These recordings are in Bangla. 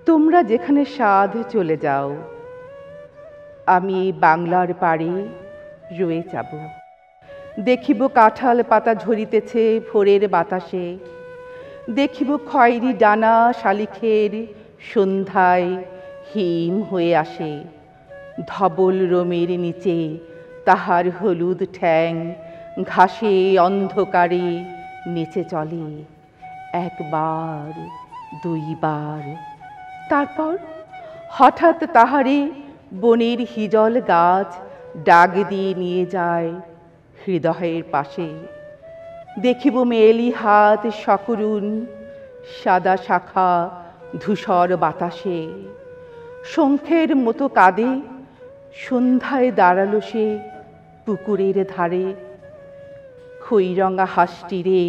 তোমরা যেখানে সাধ চলে যাও, আমি এই বাংলার পাড়ে রয়ে যাব। দেখিব কাঁঠাল পাতা ঝরিতেছে ভোরের বাতাসে, দেখিব খয়েরি ডানা শালিখের সন্ধ্যায় হিম হয়ে আসে। ধবল রোমের নিচে তাহার হলুদ ঠ্যাং ঘাসে অন্ধকারে নেচে চলে, একবার দুইবার, তারপর হঠাৎ তাহারে বনের হিজল গাছ ডাক দিয়ে নিয়ে যায় হৃদয়ের পাশে। দেখিব মেলি হাত সকরুণ সাদা শাখা ধূসর বাতাসে, শঙ্খের মতো কাঁদে সন্ধ্যায় দাঁড়ালো সে পুকুরের ধারে। খইরঙা হাঁসটিরে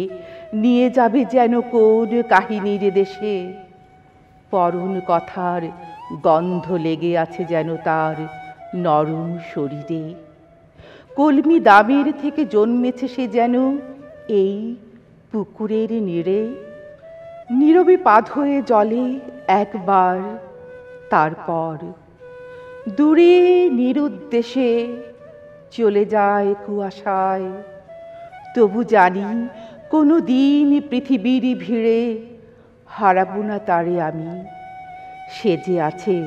নিয়ে যাবে যেন কোন কাহিনীর দেশে, পরন কথার গন্ধ লেগে আছে যেন তার নরম শরীরে। কলমি দামের থেকে জন্মেছে সে যেন এই পুকুরের নীড়ে। নীরবে পা ধুয়ে জলে একবার, তারপর দূরে নিরুদ্দেশে চলে যায় কুয়াশায়। তবু জানি কোনো দিন পৃথিবীর ভিড়ে হারাবো না তারে আমি, সে যে আছে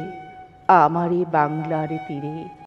আমারে বাংলার তীরে।